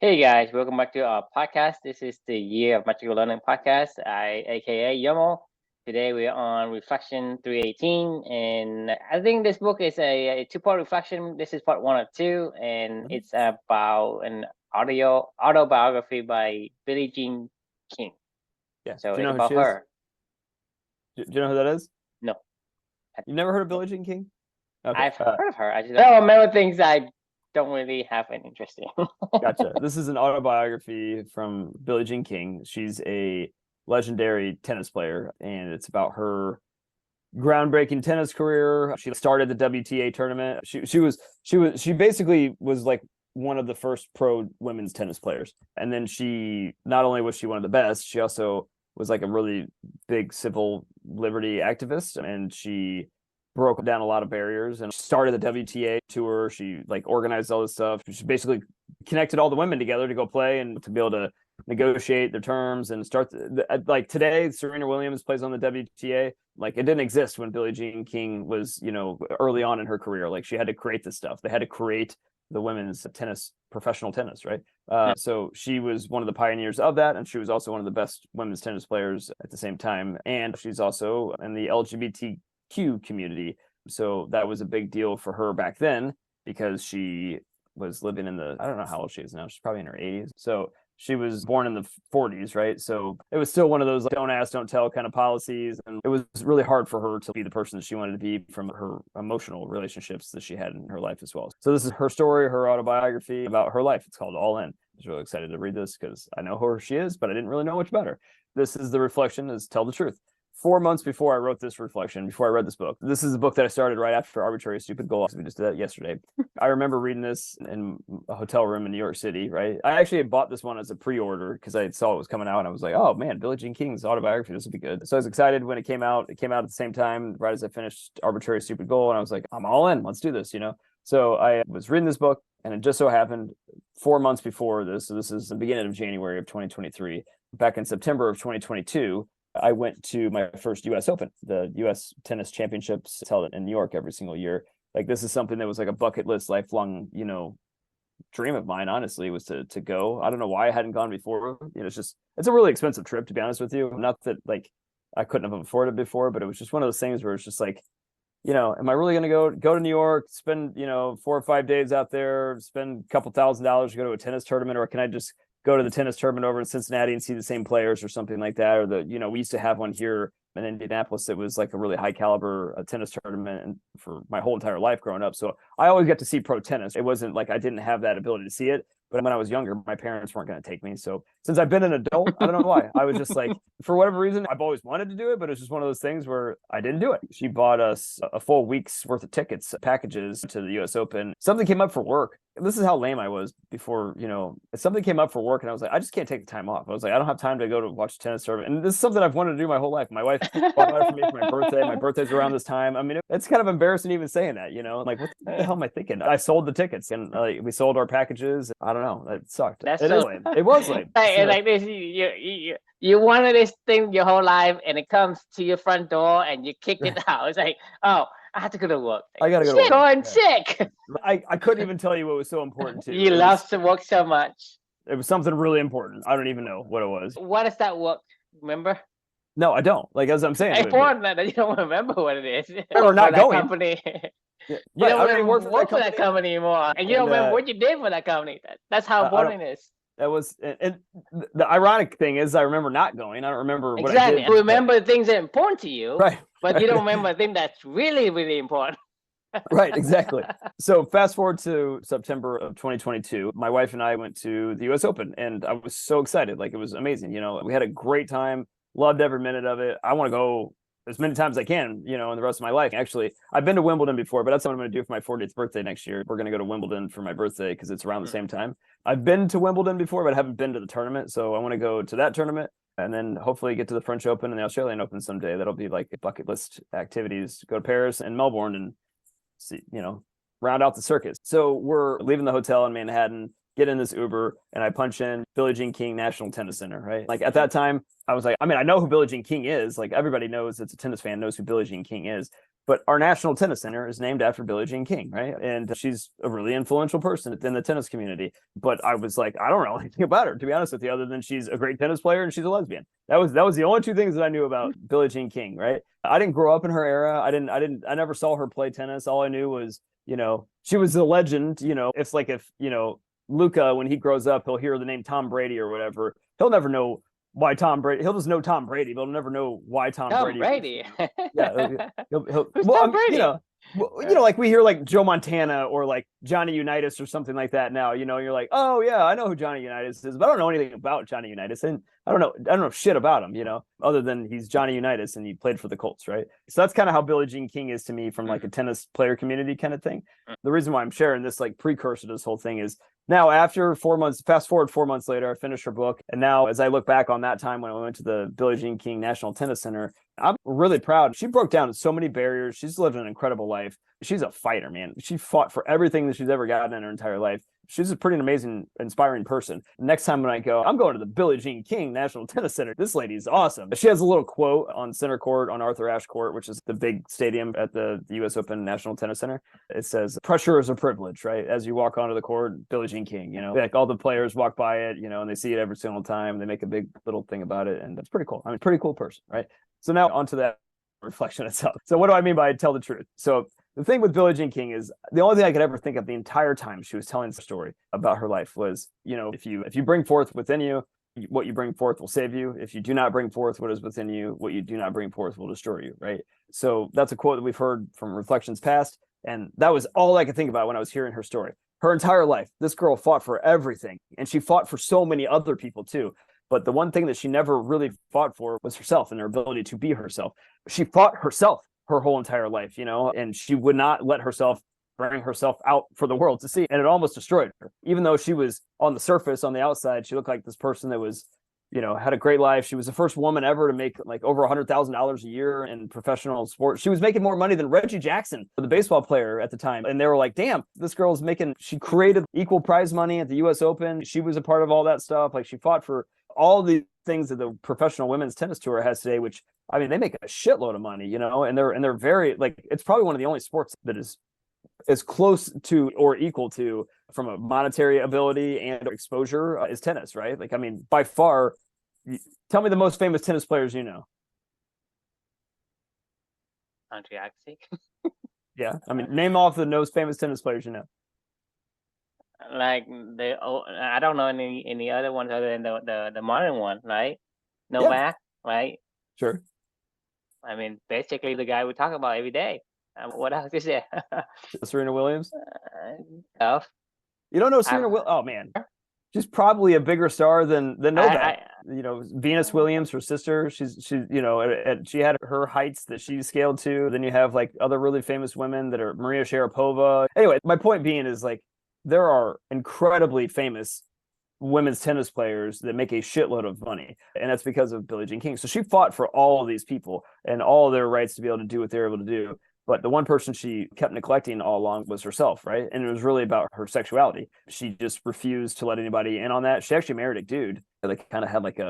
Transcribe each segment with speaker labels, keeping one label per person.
Speaker 1: Hey guys, welcome back to our podcast. This is the Year of Magical Learning podcast. Aka Yomo. Today we're on Reflection 318, and I think this book is a two-part reflection. This is part one of two, and it's about an autobiography by Billie Jean King.
Speaker 2: Yeah.
Speaker 1: So
Speaker 2: Do you know
Speaker 1: it's
Speaker 2: who
Speaker 1: about
Speaker 2: she is?
Speaker 1: her.
Speaker 2: Do you know who that is?
Speaker 1: No,
Speaker 2: You never heard of Billie Jean King? Okay.
Speaker 1: I've heard of her. I just don't remember things I don't really have an interest in.
Speaker 2: Gotcha. This is an autobiography from Billie Jean King. She's a legendary tennis player, and it's about her groundbreaking tennis career. She started the WTA tournament. She basically was like one of the first pro women's tennis players. And then she not only was she one of the best, she also was like a really big civil liberty activist, and she broke down a lot of barriers and started the WTA tour. She like organized all this stuff. She basically connected all the women together to go play and to be able to negotiate their terms and start like today Serena Williams plays on the WTA. Like it didn't exist when Billie Jean King was, early on in her career. Like she had to create this stuff. They had to create the women's tennis, professional tennis, right? So she was one of the pioneers of that, and she was also one of the best women's tennis players at the same time. And she's also in the LGBTQ community. So that was a big deal for her back then because she was living in I don't know how old she is now. She's probably in her 80s. So she was born in the 40s, right? So it was still one of those like, don't ask, don't tell kind of policies. And it was really hard for her to be the person that she wanted to be from her emotional relationships that she had in her life as well. So this is her story, her autobiography about her life. It's called All In. I was really excited to read this because I know who she is, but I didn't really know much about her. This is the reflection, is tell the truth. 4 months before I wrote this reflection, before I read this book, this is a book that I started right after Arbitrary Stupid Goal. We just did that yesterday. I remember reading this in a hotel room in New York City, right? I actually had bought this one as a pre-order because I saw it was coming out, and I was like, oh man, Billie Jean King's autobiography, this would be good. So I was excited when it came out. It came out at the same time, right as I finished Arbitrary Stupid Goal, and I was like, I'm all in, let's do this, So I was reading this book, and it just so happened 4 months before this, so this is the beginning of January of 2023, back in September of 2022, I went to my first U.S. Open, the U.S. Tennis Championships. It's held in New York every single year. Like this is something that was like a bucket list, lifelong, dream of mine. Honestly, was to go. I don't know why I hadn't gone before. It's a really expensive trip, to be honest with you. Not that like I couldn't have afforded before, but it was just one of those things where it's just like, am I really going to go to New York, spend 4 or 5 days out there, spend a couple $1,000s to go to a tennis tournament, or can I just go to the tennis tournament over in Cincinnati and see the same players or something like that? Or we used to have one here in Indianapolis that was like a really high caliber tennis tournament, and for my whole entire life growing up. So I always got to see pro tennis. It wasn't like I didn't have that ability to see it, but when I was younger, my parents weren't going to take me. So since I've been an adult, I don't know why. I was just like, for whatever reason, I've always wanted to do it, but it's just one of those things where I didn't do it. She bought us a full week's worth of tickets, packages to the US Open. Something came up for work. This is how lame I was before, something came up for work, and I was like, I just can't take the time off. I was like, I don't have time to go to watch a tennis tournament. And this is something I've wanted to do my whole life. My wife bought it for me for my birthday. My birthday's around this time. I mean, it's kind of embarrassing even saying that, like, what the hell am I thinking? I sold the tickets, and we sold our packages. I don't know. It sucked.
Speaker 1: That's
Speaker 2: it
Speaker 1: so
Speaker 2: is lame. It was lame.
Speaker 1: Like this, you wanted this thing your whole life, and it comes to your front door, and you kick it out. It's like, oh, I have to go to work.
Speaker 2: I gotta go to work.
Speaker 1: Going sick.
Speaker 2: I couldn't even tell you what was so important to
Speaker 1: you. Love to work so much.
Speaker 2: It was something really important. I don't even know what it was.
Speaker 1: What is that work? Remember?
Speaker 2: No, I don't. Like, as I'm saying,
Speaker 1: important that you don't remember what it is.
Speaker 2: Or not going.
Speaker 1: Company.
Speaker 2: Yeah,
Speaker 1: you don't even work for that company anymore, and you don't remember what you did for that company. That's how important it is.
Speaker 2: That was, and the ironic thing is, I remember not going. I don't remember what
Speaker 1: exactly.
Speaker 2: I did.
Speaker 1: You remember the things that are important to you,
Speaker 2: right?
Speaker 1: But you don't remember the thing that's really, really important.
Speaker 2: Right, exactly. So fast forward to September of 2022, my wife and I went to the US Open, and I was so excited. Like, it was amazing. We had a great time, loved every minute of it. I want to go as many times as I can, in the rest of my life. Actually, I've been to Wimbledon before, but that's what I'm going to do for my 40th birthday next year. We're going to go to Wimbledon for my birthday because it's around the same time. I've been to Wimbledon before, but I haven't been to the tournament. So I want to go to that tournament and then hopefully get to the French Open and the Australian Open someday. That'll be like bucket list activities, go to Paris and Melbourne and see, round out the circus. So we're leaving the hotel in Manhattan, get in this Uber, and I punch in Billie Jean King National Tennis Center, right? Like at that time, I was like, I know who Billie Jean King is. Like everybody knows that's a tennis fan knows who Billie Jean King is. But our national tennis center is named after Billie Jean King, right? And she's a really influential person in the tennis community. But I was like, I don't know anything about her, to be honest with you, other than she's a great tennis player and she's a lesbian. That was the only two things that I knew about Billie Jean King, right? I didn't grow up in her era. I never saw her play tennis. All I knew was, she was a legend. It's like if, Luca, when he grows up, he'll hear the name Tom Brady or whatever. He'll never know why Tom Brady. He'll just know Tom Brady, but he'll never know why Tom Brady. Yeah,
Speaker 1: Who's Tom Brady?
Speaker 2: Like we hear like Joe Montana or like Johnny Unitas or something like that now. You're like, oh yeah, I know who Johnny Unitas is, but I don't know anything about Johnny Unitas, and I don't know shit about him, other than he's Johnny Unitas and he played for the Colts, right? So that's kind of how Billie Jean King is to me from like a tennis player community kind of thing. The reason why I'm sharing this like precursor to this whole thing is now after 4 months, fast forward 4 months later, I finished her book. And now as I look back on that time when I went to the Billie Jean King National Tennis Center, I'm really proud. She broke down so many barriers. She's lived an incredible life. She's a fighter, man. She fought for everything that she's ever gotten in her entire life. She's a pretty amazing, inspiring person. Next time when I go, I'm going to the Billie Jean King National Tennis Center. This lady is awesome. She has a little quote on center court, on Arthur Ashe Court, which is the big stadium at the US Open National Tennis Center. It says, pressure is a privilege, right? As you walk onto the court, Billie Jean King, like all the players walk by it, and they see it every single time. They make a big little thing about it. And that's pretty cool. I mean, pretty cool person, right? So now onto that reflection itself. So what do I mean by tell the truth? So the thing with Billie Jean King is the only thing I could ever think of the entire time she was telling the story about her life was, if you bring forth within you, what you bring forth will save you. If you do not bring forth what is within you, what you do not bring forth will destroy you, right? So that's a quote that we've heard from Reflections Past. And that was all I could think about when I was hearing her story. Her entire life, this girl fought for everything. And she fought for so many other people too. But the one thing that she never really fought for was herself and her ability to be herself. She fought herself her whole entire life, and she would not let herself bring herself out for the world to see. And it almost destroyed her. Even though she was on the surface, on the outside, she looked like this person that was, had a great life. She was the first woman ever to make like over $100,000 a year in professional sports. She was making more money than Reggie Jackson, the baseball player at the time. And they were like, damn, this girl's she created equal prize money at the US Open. She was a part of all that stuff. Like she fought for all the things that the professional women's tennis tour has today, which I mean, they make a shitload of money, and they're very like, it's probably one of the only sports that is as close to or equal to from a monetary ability and exposure is tennis, right? Like, I mean, by far, tell me the most famous tennis players you know.
Speaker 1: Andre Agassi.
Speaker 2: Yeah, I mean, name off the most famous tennis players you know.
Speaker 1: Like I don't know any other ones other than the modern one, right? Novak, right?
Speaker 2: Sure.
Speaker 1: I mean, basically the guy we talk about every day. What else is there?
Speaker 2: Serena Williams.
Speaker 1: Tough.
Speaker 2: You don't know Serena Williams? Oh man, she's probably a bigger star than Novak. Venus Williams, her sister. She's she had her heights that she scaled to. Then you have like other really famous women that are Maria Sharapova. Anyway, my point being is like there are incredibly famous women's tennis players that make a shitload of money, and that's because of Billie Jean King. So she fought for all of these people and all of their rights to be able to do what they're able to do. But the one person she kept neglecting all along was herself, right? And it was really about her sexuality. She just refused to let anybody in on that. She actually married a dude that kind of had like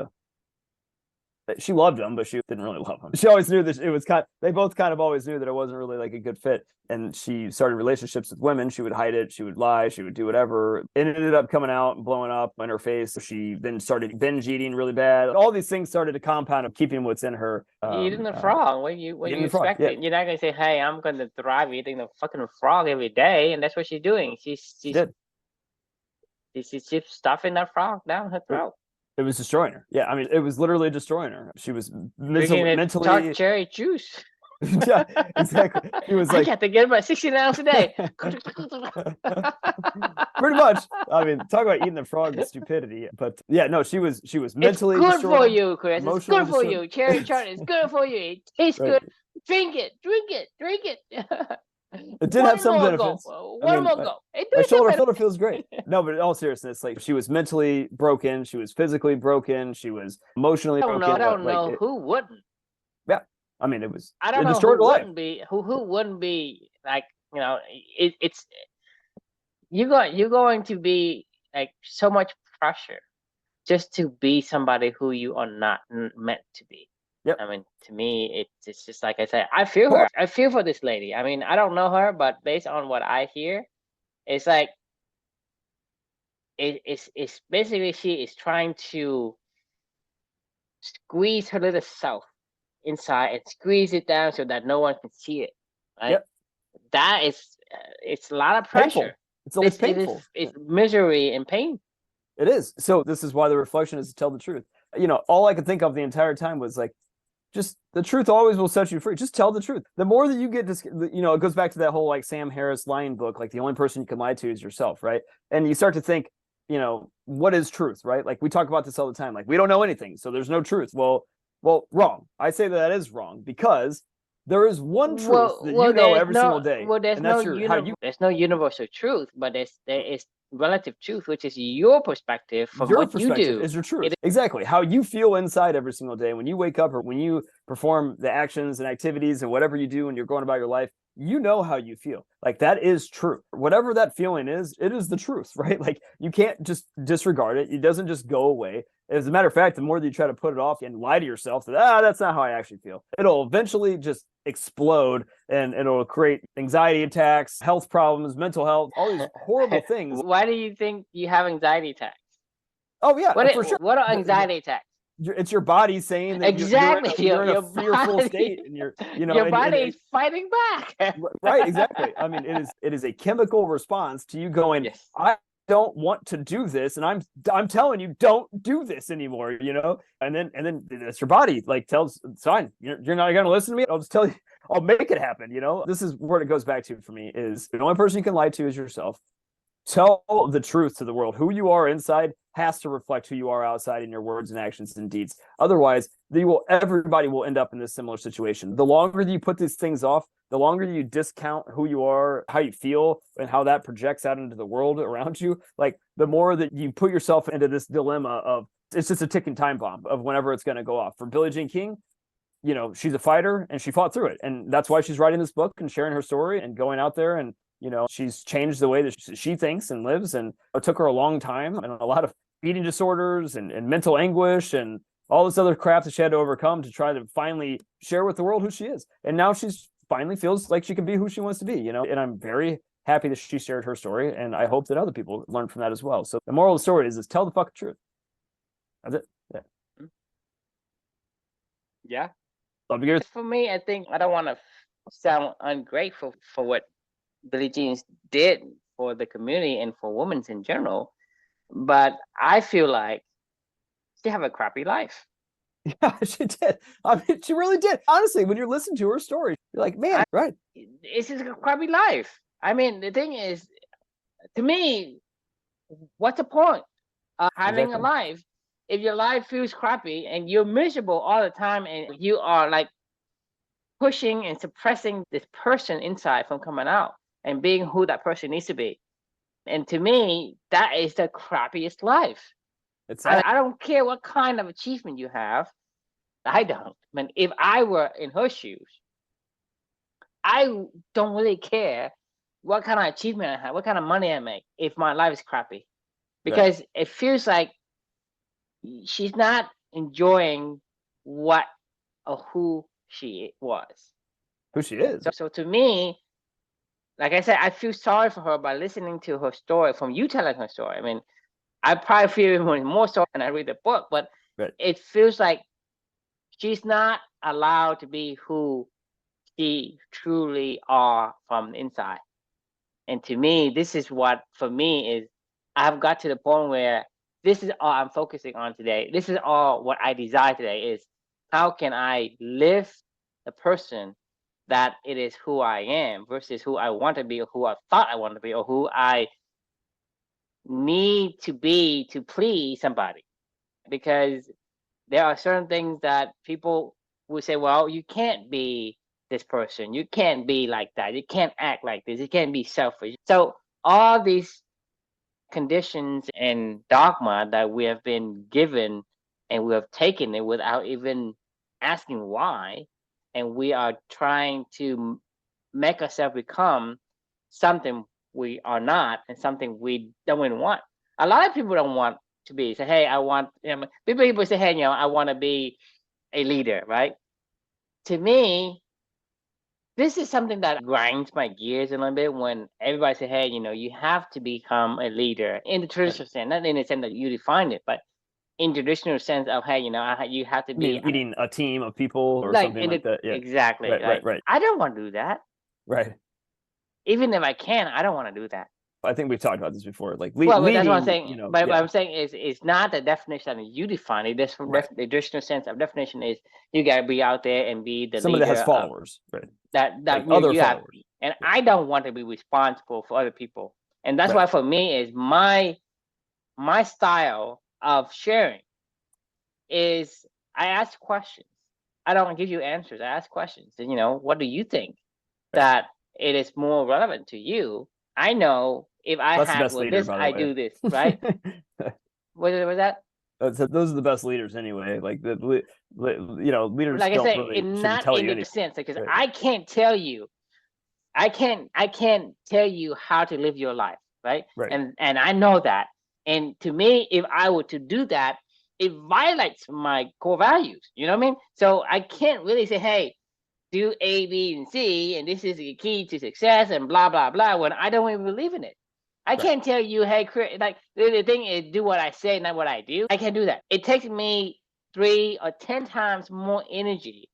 Speaker 2: she loved him, but she didn't really love him. She always knew that it was they both kind of always knew that it wasn't really like a good fit. And she started relationships with women. She would hide it. She would lie. She would do whatever. It ended up coming out and blowing up in her face. She then started binge eating really bad. All these things started to compound of keeping what's in her.
Speaker 1: Eating the frog. When you expect it, you're not going to say, hey, I'm going to thrive eating the fucking frog every day. And that's what she's doing. She's stuffing that frog down her throat.
Speaker 2: It was destroying her. Yeah, I mean, it was literally destroying her. She was mentally
Speaker 1: tart cherry juice.
Speaker 2: Yeah, exactly. She was like,
Speaker 1: I got to get about 16 ounces a day.
Speaker 2: Pretty much. I mean, talk about eating the frog and stupidity. But yeah, no, she was mentally.
Speaker 1: It's good
Speaker 2: destroyed,
Speaker 1: for you, Chris. It's good for you. Cherry chart is good for you. It tastes good. Drink it.
Speaker 2: It did have some benefits.
Speaker 1: One more go.
Speaker 2: My shoulder feels great. No, but in all seriousness, like she was mentally broken, she was physically broken, she was emotionally broken.
Speaker 1: I don't know who wouldn't.
Speaker 2: Yeah, I mean, it was.
Speaker 1: I don't know who wouldn't be. Who wouldn't be like it's you're going to be like so much pressure just to be somebody who you are not meant to be.
Speaker 2: Yep.
Speaker 1: I mean, to me, it's just like I said, I feel her. I feel for this lady. I mean, I don't know her, but based on what I hear, it's like it's basically she is trying to squeeze her little self inside and squeeze it down so that no one can see it. Right?
Speaker 2: Yep.
Speaker 1: That is, it's a lot of
Speaker 2: Painful.
Speaker 1: pressure.
Speaker 2: It's painful.
Speaker 1: It's misery and pain.
Speaker 2: It is. So this is why the reflection is to tell the truth. All I could think of the entire time was like, just the truth always will set you free. Just tell the truth. The more that you get, it goes back to that whole like Sam Harris lying book, like the only person you can lie to is yourself, right? And you start to think, what is truth, right? Like we talk about this all the time. Like we don't know anything, so there's no truth. Well, wrong. I say that is wrong because there is one truth that every single day.
Speaker 1: Well, there's there's no universal truth, but there is relative truth, which is your perspective from
Speaker 2: your
Speaker 1: what
Speaker 2: perspective
Speaker 1: you do.
Speaker 2: Is your truth. Exactly. How you feel inside every single day when you wake up or when you perform the actions and activities and whatever you do when you're going about your life, how you feel. Like that is true. Whatever that feeling is, it is the truth, right? Like you can't just disregard it. It doesn't just go away. As a matter of fact, the more that you try to put it off and lie to yourself that, that's not how I actually feel, it'll eventually just explode and it'll create anxiety attacks, health problems, mental health, all these horrible things.
Speaker 1: Why do you think you have anxiety attacks?
Speaker 2: Oh, yeah, for sure.
Speaker 1: What are anxiety attacks?
Speaker 2: It's your body saying that
Speaker 1: exactly
Speaker 2: you're in a fearful state, and
Speaker 1: your body is fighting back.
Speaker 2: Right, exactly. I mean, it is a chemical response to you going, yes. I don't want to do this, and I'm telling you, don't do this anymore. And then it's your body like tells, it's fine. You're not going to listen to me. I'll just tell you. I'll make it happen. This is where it goes back to for me is the only person you can lie to is yourself. Tell the truth to the world. Who you are inside has to reflect who you are outside in your words and actions and deeds. Otherwise, everybody will end up in this similar situation. The longer that you put these things off, the longer you discount who you are, how you feel, and how that projects out into the world around you, like the more that you put yourself into this dilemma of it's just a ticking time bomb of whenever it's going to go off. For Billie Jean King, she's a fighter and she fought through it. And that's why she's writing this book and sharing her story and going out there and she's changed the way that she thinks and lives. And it took her a long time and a lot of eating disorders and mental anguish and all this other crap that she had to overcome to try to finally share with the world who she is. And now she's finally feels like she can be who she wants to be, and I'm very happy that she shared her story. And I hope that other people learn from that as well. So the moral of the story is tell the fucking truth. That's it. Yeah.
Speaker 1: Yeah.
Speaker 2: Love to hear.
Speaker 1: For me, I think I don't want to sound ungrateful for what Billie Jean did for the community and for women in general, but I feel like she have a crappy life.
Speaker 2: Yeah, she did. I mean, she really did. Honestly, when you're listening to her story, you're like, man, right.
Speaker 1: It's just a crappy life. I mean, the thing is, to me, what's the point of having a life if your life feels crappy and you're miserable all the time and you are like pushing and suppressing this person inside from coming out and being who that person needs to be? And to me, that is the crappiest life. I don't care what kind of achievement you have. I don't. I mean, if I were in her shoes, I don't really care what kind of achievement I have, what kind of money I make, if my life is crappy. Because it feels like she's not enjoying what or who she was.
Speaker 2: Who she is.
Speaker 1: So to me, like I said, I feel sorry for her by listening to her story, from you telling her story. I mean, I probably feel even more so when I read the book, but it feels like she's not allowed to be who she truly are from the inside. And to me, this is what, for me, is I've got to the point where this is all I'm focusing on today. This is all what I desire today is how can I live the person that it is who I am versus who I want to be or who I thought I want to be or who I need to be to please somebody. Because there are certain things that people will say, well, you can't be this person. You can't be like that. You can't act like this. You can't be selfish. So all these conditions and dogma that we have been given and we have taken it without even asking why. And we are trying to make ourselves become something we are not and something we don't even want. A lot of people don't want to be. Say, hey, I want. People say, hey, I want to be a leader, right? To me, this is something that grinds my gears a little bit when everybody say, hey, you have to become a leader in the traditional sense, not in the sense that you define it, but in traditional sense of, hey, you have to
Speaker 2: I
Speaker 1: be
Speaker 2: mean, leading a team of people or
Speaker 1: like
Speaker 2: something like that. Yeah.
Speaker 1: exactly.
Speaker 2: Right. Right.
Speaker 1: I don't want to do that.
Speaker 2: Right.
Speaker 1: Even if I can, I don't want to do that.
Speaker 2: I think we've talked about this before. Like
Speaker 1: Well, but that's what I'm
Speaker 2: leading,
Speaker 1: saying. But what
Speaker 2: yeah.
Speaker 1: I'm saying is, it's not the definition that you define it. This from
Speaker 2: Right.
Speaker 1: the traditional sense of definition is you got to be out there and be the
Speaker 2: Somebody
Speaker 1: leader
Speaker 2: that has followers, right?
Speaker 1: that
Speaker 2: Like other
Speaker 1: you have.
Speaker 2: followers.
Speaker 1: And I don't want to be responsible for other people. And that's
Speaker 2: Right.
Speaker 1: why for me is my style of sharing is I ask questions. I don't give you answers. I ask questions. And what do you think that it is more relevant to you? I know if I
Speaker 2: That's the
Speaker 1: had
Speaker 2: best leader,
Speaker 1: this,
Speaker 2: by the
Speaker 1: I
Speaker 2: way.
Speaker 1: do this, right? Was that?
Speaker 2: Those are the best leaders anyway. Like leaders
Speaker 1: Like I
Speaker 2: don't
Speaker 1: say,
Speaker 2: really shouldn't
Speaker 1: not
Speaker 2: tell
Speaker 1: in
Speaker 2: you
Speaker 1: the
Speaker 2: anything.
Speaker 1: sense because
Speaker 2: Right.
Speaker 1: I can't tell you. I can't tell you how to live your life, right?
Speaker 2: Right.
Speaker 1: And I know that. And to me, if I were to do that, it violates my core values. You know what I mean? So I can't really say, hey, do A, B, and C, and this is the key to success, and blah blah blah, when I don't even believe in it. I can't tell you, hey, like the thing is, do what I say, not what I do. I can't do that. It takes me 3 or 10 times more energy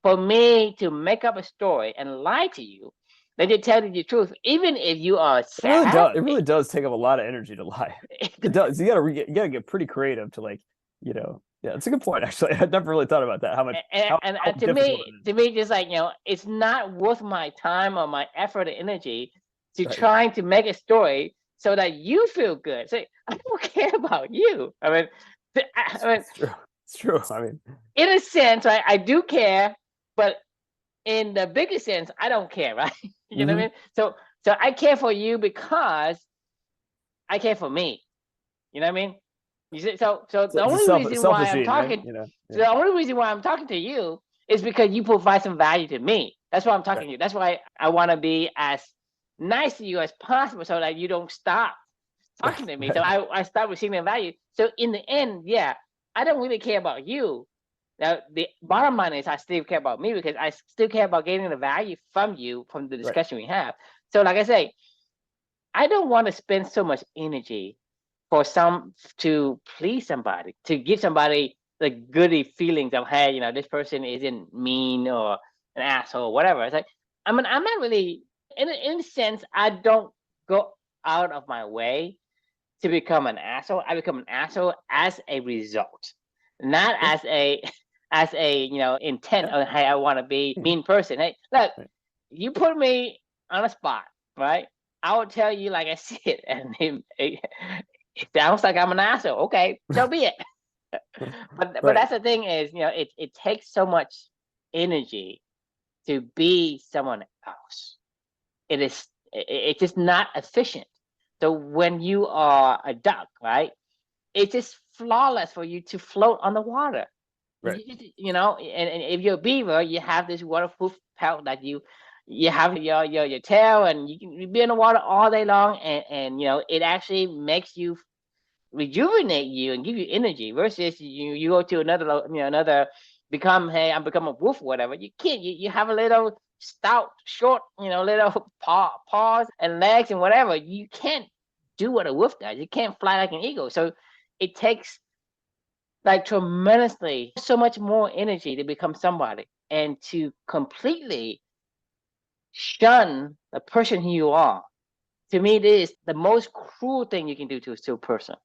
Speaker 1: for me to make up a story and lie to you than to tell you the truth, even if you are sad.
Speaker 2: It really does. It really does take up a lot of energy to lie. It does. You gotta get pretty creative to Yeah, it's a good point. Actually, I'd never really thought about that. How much?
Speaker 1: And to me, just like it's not worth my time or my effort and energy to trying to make a story so that you feel good. So I don't care about you. I mean,
Speaker 2: it's true. It's true. I mean,
Speaker 1: in a sense, right? I do care, but in the bigger sense, I don't care, right? You know what I mean? So I care for you because I care for me. You know what I mean? You see, so the only reason why I'm talking,
Speaker 2: right?
Speaker 1: the only reason why I'm talking to you is because you provide some value to me. That's why I'm talking to you. That's why I want to be as nice to you as possible, so that you don't stop talking to me. So I start receiving value. So in the end, yeah, I don't really care about you. Now the bottom line is I still care about me, because I still care about getting the value from you from the discussion we have. So like I say, I don't want to spend so much energy to please somebody, to give somebody the goody feelings of, hey, this person isn't mean or an asshole or whatever. It's like, I mean, I'm not really, in a sense, I don't go out of my way to become an asshole. I become an asshole as a result, not as a intent of, hey, I want to be a mean person. Hey, look, you put me on a spot, right? I will tell you like I see it, and it sounds like I'm an asshole. Okay, so be it. But that's the thing is, it takes so much energy to be someone else. It's just not efficient. So when you are a duck, right, it's just flawless for you to float on the water.
Speaker 2: Right.
Speaker 1: And if you're a beaver, you have this waterproof pelt that you have your tail, and you can be in the water all day long, and it actually makes you rejuvenate you and give you energy, versus you go to another become, hey, I'm become a wolf or whatever. You can't. You have a little stout, short, little paws and legs and whatever. You can't do what a wolf does. You can't fly like an eagle. So it takes like tremendously so much more energy to become somebody, and to completely shun the person who you are. To me, it is the most cruel thing you can do to a person.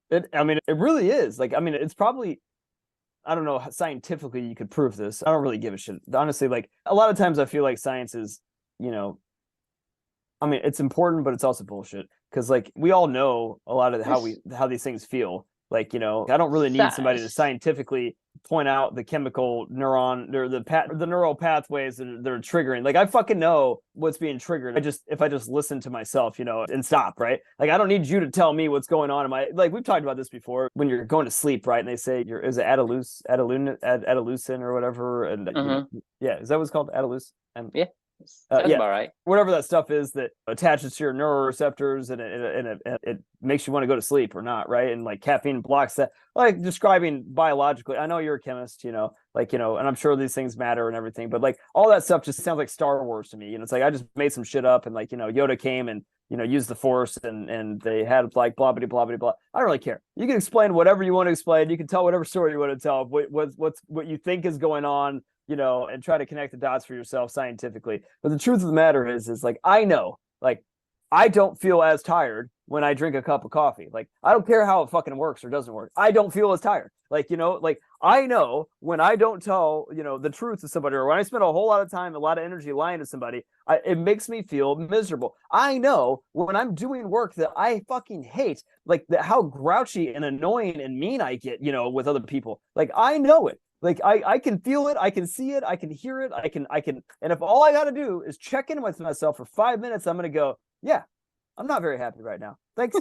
Speaker 2: It really is. Like, I mean, it's probably, I don't know how scientifically you could prove this. I don't really give a shit. Honestly, like a lot of times I feel like science is, I mean, it's important, but it's also bullshit. Because like we all know a lot of how these things feel. Like, I don't really need somebody to scientifically point out the chemical neuron or the neural pathways that are triggering. Like I fucking know what's being triggered. If I just listen to myself, and stop, right? Like I don't need you to tell me what's going on in my, like we've talked about this before, when you're going to sleep, right? And they say is it Adaleucin or whatever, and yeah, is that what's called, Adeleucin? And
Speaker 1: yeah. Sounds
Speaker 2: Yeah,
Speaker 1: about right.
Speaker 2: whatever that stuff is that attaches to your neuroreceptors and it makes you want to go to sleep or not, right? And like caffeine blocks that. Like describing biologically, I know you're a chemist, like and I'm sure these things matter and everything, but like all that stuff just sounds like Star Wars to me. It's like I just made some shit up, and like Yoda came and used the Force, and they had like blah blah blah blah blah. I don't really care. You can explain whatever you want to explain. You can tell whatever story you want to tell. What you think is going on, and try to connect the dots for yourself scientifically. But the truth of the matter is like, I know, like, I don't feel as tired when I drink a cup of coffee. Like, I don't care how it fucking works or doesn't work. I don't feel as tired. Like, like I know when I don't tell, the truth to somebody, or when I spend a whole lot of time, a lot of energy lying to somebody, it makes me feel miserable. I know when I'm doing work that I fucking hate, like how grouchy and annoying and mean I get, with other people. Like, I know it. Like I can feel it, I can see it, I can hear it, I can, and if all I got to do is check in with myself for 5 minutes, I'm going to go, yeah, I'm not very happy right now. Thanks,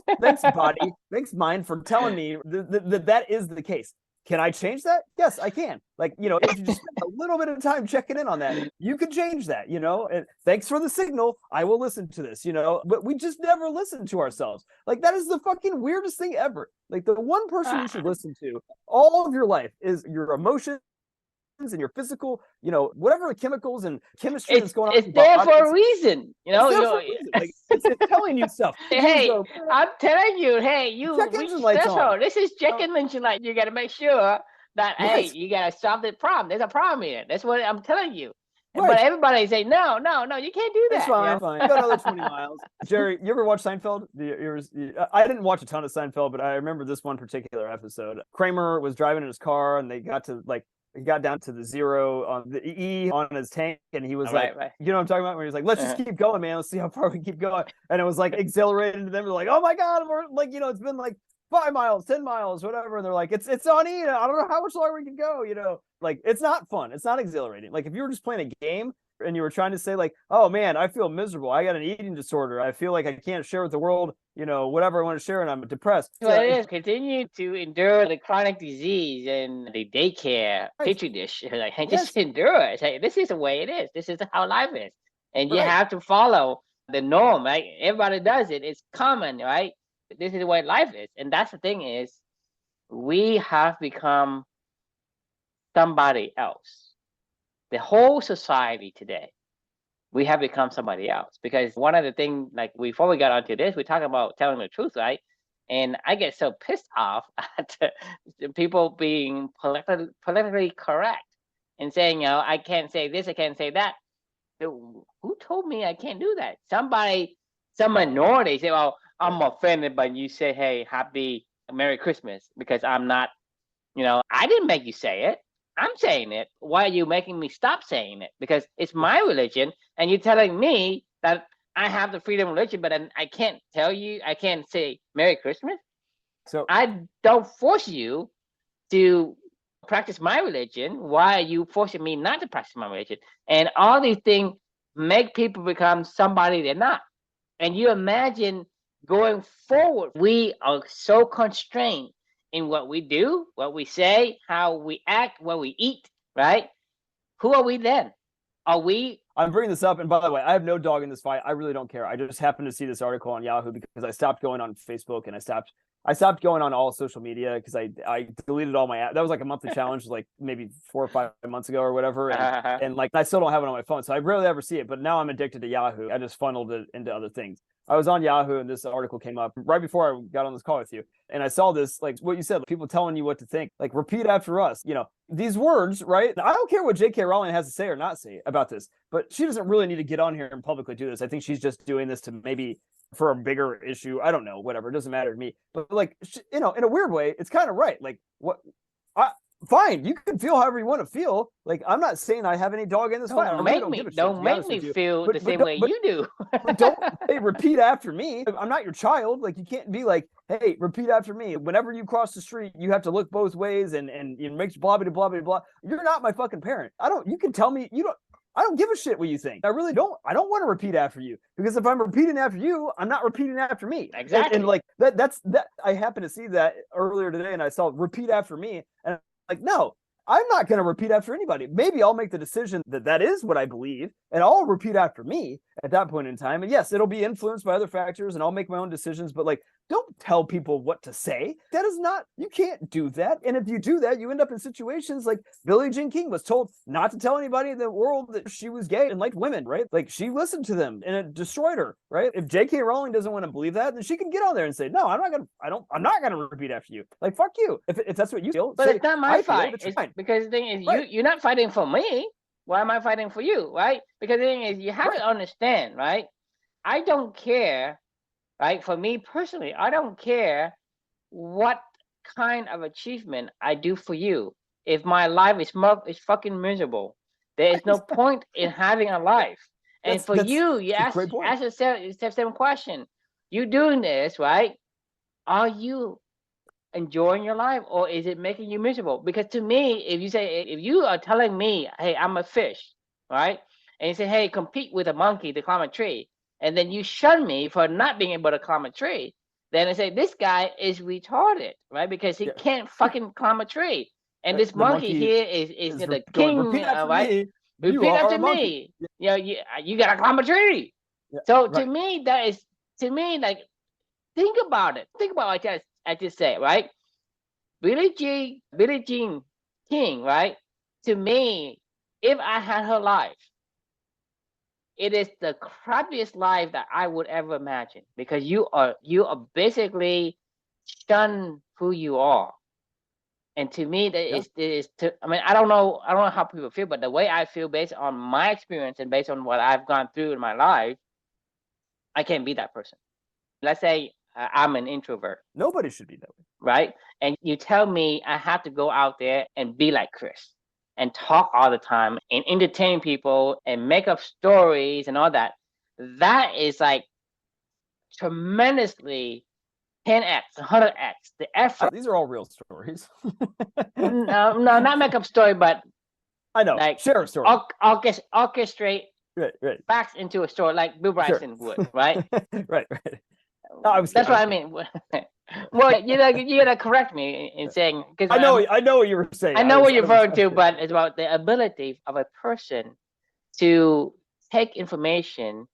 Speaker 2: body, thanks mind for telling me that is the case. Can I change that? Yes, I can. Like, if you just spend a little bit of time checking in on that, you can change that, and thanks for the signal. I will listen to this, but we just never listen to ourselves. Like, that is the fucking weirdest thing ever. Like, the one person you should listen to all of your life is your emotions and your physical, whatever the chemicals and chemistry that's going on.
Speaker 1: It's there for a reason,
Speaker 2: It's there for a reason. Like, it's telling you stuff.
Speaker 1: Hey, I'm telling you, hey, you reach threshold. This is check engine light. You got to make sure that, hey, you got to solve the problem. There's a problem here. That's what I'm telling you. Right. But everybody say, no, you can't do that.
Speaker 2: It's fine, fine. You got another 20 miles. Jerry, you ever watch Seinfeld? I didn't watch a ton of Seinfeld, but I remember this one particular episode. Kramer was driving in his car, and they got to he got down to the zero on the E on his tank, and he was right. You know what I'm talking about? Where he's like, let's just keep going, man. Let's see how far we keep going. And it was like exhilarating to them. They're like, oh my God, we're like, it's been like 5 miles, 10 miles, whatever. And they're like, it's on E. I don't know how much longer we can go. Like, it's not fun. It's not exhilarating. Like, if you were just playing a game and you were trying to say like, oh man, I feel miserable. I got an eating disorder. I feel like I can't share with the world, whatever I want to share, and I'm depressed.
Speaker 1: Well, it is. Continue to endure the chronic disease and the daycare petri dish. Like, just endure it. Hey, this is the way it is. This is how life is. And you have to follow the norm, right? Everybody does it. It's common, right? This is the way life is. And that's the thing is, we have become somebody else. The whole society today, we have become somebody else. Because one of the things, like, before we got onto this, we talk about telling the truth, right? And I get so pissed off at the people being politically correct and saying, I can't say this, I can't say that. Who told me I can't do that? Some minority say, well, I'm offended by you say, hey, happy Merry Christmas, because I'm not, I didn't make you say it. I'm saying it. Why are you making me stop saying it? Because it's my religion, and you're telling me that I have the freedom of religion, but I can't tell you, I can't say Merry Christmas. So I don't force you to practice my religion. Why are you forcing me not to practice my religion? And all these things make people become somebody they're not. And you imagine going forward, we are so constrained in what we do, what we say, how we act, what we eat, right? Who are we then? I'm
Speaker 2: bringing this up, and by the way, I have no dog in this fight. I really don't care. I just happened to see this article on Yahoo because I stopped going on Facebook, and I stopped going on all social media because I deleted all my apps. That was like a monthly challenge, like maybe 4 or 5 months ago or whatever. And like, I still don't have it on my phone, so I rarely ever see it. But now I'm addicted to Yahoo. I just funneled it into other things. I was on Yahoo, and this article came up right before I got on this call with you. And I saw this, like what you said, people telling you what to think, like, repeat after us, these words, right? I don't care what J.K. Rowling has to say or not say about this, but she doesn't really need to get on here and publicly do this. I think she's just doing this to maybe for a bigger issue. I don't know, whatever. It doesn't matter to me. But like, in a weird way, it's kind of right. Like, fine, you can feel however you want to feel. Like, I'm not saying I have any dog in this fight.
Speaker 1: Don't make me feel the same way you do.
Speaker 2: Don't repeat after me. I'm not your child. Like, you can't be like, hey, repeat after me. Whenever you cross the street, you have to look both ways and make blah blah blah blah blah. You're not my fucking parent. You can tell me I don't give a shit what you think. I really don't. I don't want to repeat after you, because if I'm repeating after you, I'm not repeating after me.
Speaker 1: Exactly.
Speaker 2: And like that's I happened to see that earlier today, and I saw repeat after me, and like, no, I'm not going to repeat after anybody. Maybe I'll make the decision that that is what I believe, and I'll repeat after me at that point in time. And yes, it'll be influenced by other factors, and I'll make my own decisions. But like, don't tell people what to say. That is not, you can't do that. And if you do that, you end up in situations like Billie Jean King was told not to tell anybody in the world that she was gay and liked women, right? Like, she listened to them and it destroyed her, right? If J.K. Rowling doesn't want to believe that, then she can get on there and say, no, I'm not gonna repeat after you. Like, fuck you. If that's what you feel.
Speaker 1: But
Speaker 2: say,
Speaker 1: it's not my fight.
Speaker 2: It's fine.
Speaker 1: Because the thing is,
Speaker 2: Right.
Speaker 1: you're not fighting for me. Why am I fighting for you, right? Because the thing is, you have
Speaker 2: Right.
Speaker 1: to understand, right? I don't care, right? For me personally, I don't care what kind of achievement I do for you. If my life is fucking miserable, there is no point in having a life. And for you ask yourself the same question. You doing this, right? Are you enjoying your life, or is it making you miserable? Because to me, if you are telling me, hey, I'm a fish, right? And you say, hey, compete with a monkey to climb a tree, and then you shun me for not being able to climb a tree, then I say this guy is retarded, right? Because he can't fucking climb a tree. And this monkey here is the king, right? Repeat after me. You know, you gotta climb a tree. So to me, that is like, think about it. Think about what I just said, right? Billie Jean King, right? To me, if I had her life, it is the crappiest life that I would ever imagine, because you are basically shun who you are. And to me, I mean, I don't know how people feel, but the way I feel based on my experience and based on what I've gone through in my life, I can't be that person. Let's say I'm an introvert.
Speaker 2: Nobody should be that way.
Speaker 1: Right? And you tell me I have to go out there and be like Chris and talk all the time and entertain people and make up stories and all that. That is like tremendously 10x, 100x the effort.
Speaker 2: These are all real stories.
Speaker 1: No, not make up story, but
Speaker 2: I know, like share a story.
Speaker 1: Orchestrate facts into a story like Bill Bryson would, right?
Speaker 2: Right. No,
Speaker 1: that's what I mean. Well, you gotta correct me in saying, because
Speaker 2: I know what you were saying.
Speaker 1: I know what you're referring to, but it's about the ability of a person to take information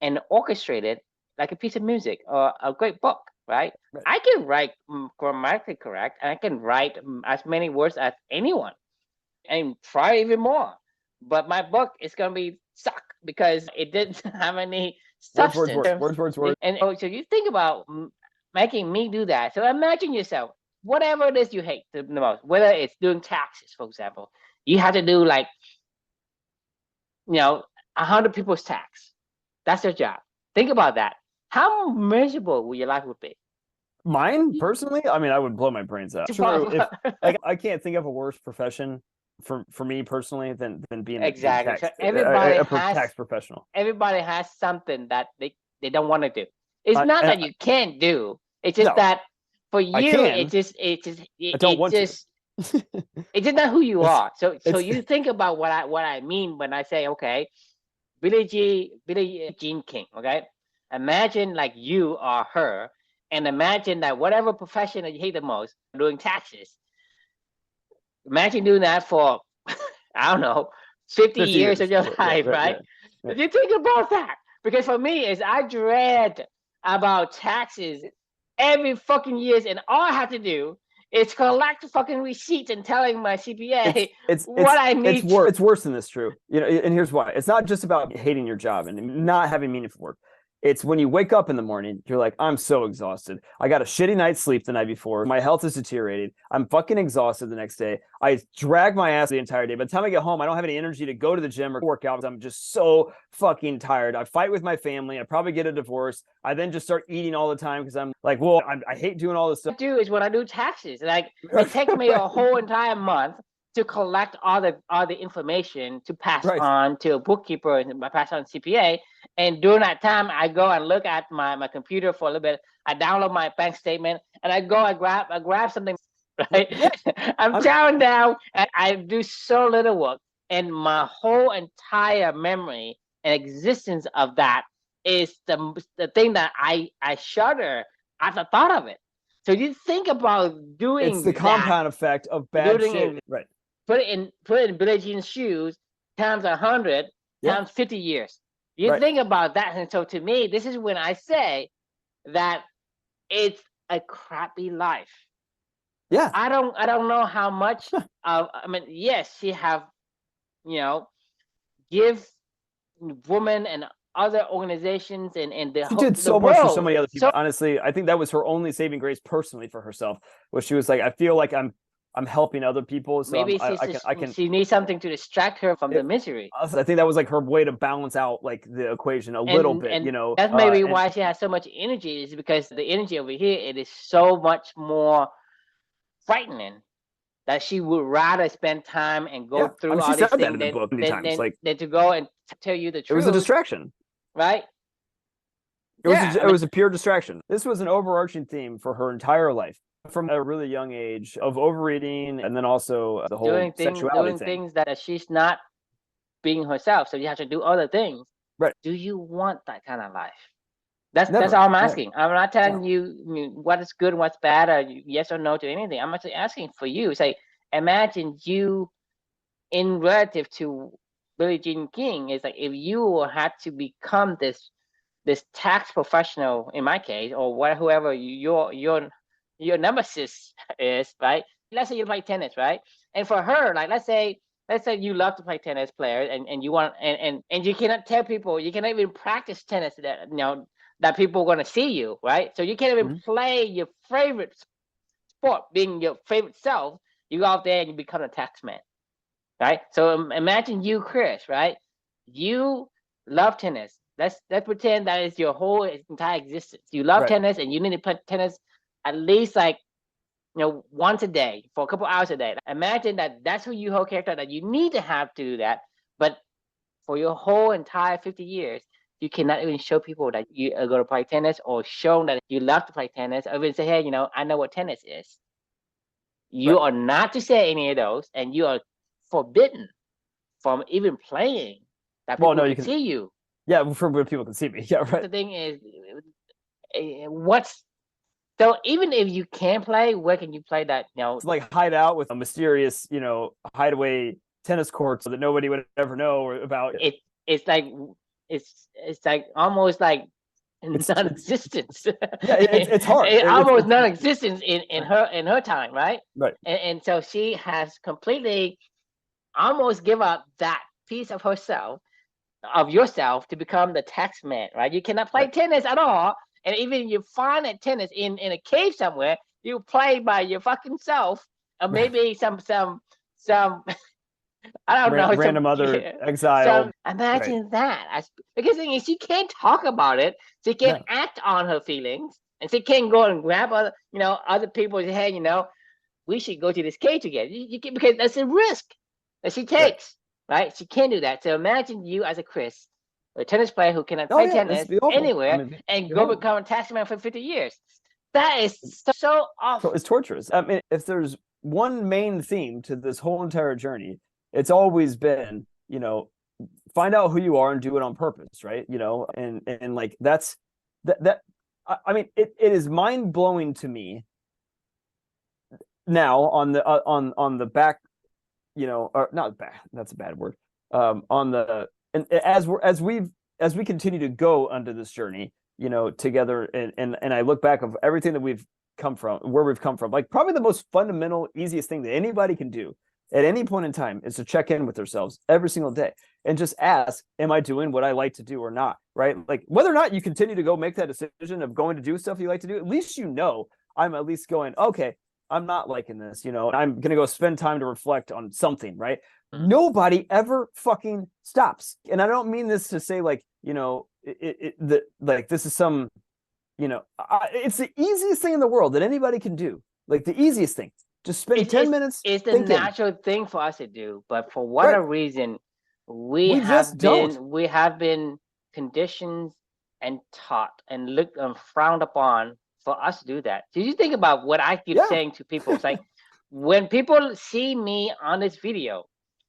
Speaker 1: and orchestrate it like a piece of music or a great book, right? I can write grammatically correct, and I can write as many words as anyone, and try even more. But my book is gonna be suck because it didn't have any substance.
Speaker 2: Words.
Speaker 1: And so you think about making me do that. So imagine yourself, whatever it is you hate the most, whether it's doing taxes, for example, you have to do like, 100 people's tax. That's your job. Think about that. How miserable would your life would be?
Speaker 2: Mine personally, I mean, I would blow my brains out. Sure, I can't think of a worse profession for me personally than being a tax professional.
Speaker 1: Everybody has something that they don't want to do. It's not that you can't do. It's just that for you, it's just not who you are. So you think about what I mean when I say, okay, Billie Jean King. Okay, imagine like you are her, and imagine that whatever profession that you hate the most, doing taxes. Imagine doing that for, I don't know, 50 years of your life, right? You think about that. Because for me, I dread about taxes every fucking years, and all I have to do is collect fucking receipts and telling my CPA what I need.
Speaker 2: It's worse than this, Drew. And here's why. It's not just about hating your job and not having meaningful work. It's when you wake up in the morning, you're like, I'm so exhausted. I got a shitty night's sleep the night before. My health is deteriorated. I'm fucking exhausted the next day. I drag my ass the entire day. By the time I get home, I don't have any energy to go to the gym or work out because I'm just so fucking tired. I fight with my family. I probably get a divorce. I then just start eating all the time because I'm like, well, I hate doing all this stuff.
Speaker 1: What I do is when I do taxes, like it takes me a whole entire month to collect all the information to pass on to a bookkeeper and pass on CPA. And during that time, I go and look at my computer for a little bit. I download my bank statement and I grab something, right? I'm chowing down and I do so little work. And my whole entire memory and existence of that is the thing that I shudder at the thought of it. So you think about doing
Speaker 2: it's the compound effect of bad shit. Right.
Speaker 1: put it in Billie Jean's shoes times 100 times 50 years. You think about that, and so to me, this is when I say that it's a crappy life.
Speaker 2: Yeah.
Speaker 1: I don't know how much of, I mean, yes, she have, give women and other organizations and
Speaker 2: she did so
Speaker 1: the
Speaker 2: much for
Speaker 1: world.
Speaker 2: so many other people. Honestly, I think that was her only saving grace personally for herself, where she was like, I feel like I'm helping other people, so
Speaker 1: maybe she needs something to distract her from the misery.
Speaker 2: I think that was like her way to balance out like the equation a little bit,
Speaker 1: and that's maybe why she has so much energy, is because the energy over here, it is so much more frightening that she would rather spend time and go through all these things than to go and tell you the truth.
Speaker 2: It was a distraction,
Speaker 1: right?
Speaker 2: It was a pure distraction. This was an overarching theme for her entire life, from a really young age, of overeating, and then also the whole sexuality thing.
Speaker 1: Things that she's not being herself, so you have to do other things.
Speaker 2: Right?
Speaker 1: Do you want that kind of life? That's all I'm asking. I'm not telling you what is good and what's bad, or yes or no to anything. I'm actually asking for you. Say, imagine you in relative to Billie Jean King. It's like if you had to become this tax professional, in my case, or whoever your nemesis is, right? Let's say you play tennis, right? And for her, like let's say you love to play tennis, player, and you want and you cannot tell people, you cannot even practice tennis that that people are going to see you, right? So you can't even play your favorite sport, being your favorite self. You go out there and you become a taxman, right? So imagine you, Chris, right? You love tennis. Let's pretend that is your whole entire existence. You love tennis, and you need to play tennis at least like once a day for a couple hours a day. Imagine that's who you whole character, that you need to have to do that, but for your whole entire 50 years, you cannot even show people that you are going to play tennis, or show that you love to play tennis, or even say, hey, I know what tennis is. You are not to say any of those, and you are forbidden from even playing, that people can see you.
Speaker 2: Yeah, from where people can see me. Yeah, right.
Speaker 1: The thing is, so even if you can play, where can you play that?
Speaker 2: It's like hide out with a mysterious, hideaway tennis court so that nobody would ever know about it.
Speaker 1: It's like almost like non-existence.
Speaker 2: It's hard.
Speaker 1: Almost non-existence in her time, right?
Speaker 2: Right.
Speaker 1: And so she has completely almost give up that piece of herself, of yourself, to become the tax man, right? You cannot play tennis at all. And even you find a tennis in a cave somewhere, you play by your fucking self, or maybe some I don't know,
Speaker 2: random other exile.
Speaker 1: Imagine that. Because the thing is, she can't talk about it. She can't act on her feelings, and she can't go and grab other people and say, hey, we should go to this cave together. You can, because that's a risk that she takes, right? She can't do that. So imagine you as a Chris, a tennis player who cannot play tennis anywhere, and go become a taxman for 50 years. That is so awful.
Speaker 2: It's torturous. I mean, if there's one main theme to this whole entire journey, it's always been, find out who you are and do it on purpose, right? And like that's that. I mean, it is mind blowing to me now on the back, or not back. That's a bad word. And as we continue to go under this journey, together, and I look back of everything that we've come from, where we've come from, like probably the most fundamental, easiest thing that anybody can do at any point in time is to check in with themselves every single day and just ask, am I doing what I like to do or not? Right? Like whether or not you continue to go make that decision of going to do stuff you like to do, at least I'm at least going, okay, I'm not liking this, I'm going to go spend time to reflect on something, right? Nobody ever fucking stops. And I don't mean this to say like, like this is some, it's the easiest thing in the world that anybody can do. Like the easiest thing. Just spend 10 minutes.
Speaker 1: It's the natural thing for us to do, but for whatever reason, we have been conditioned and taught and looked and frowned upon for us to do that. Do you think about what I keep saying to people? It's like when people see me on this video,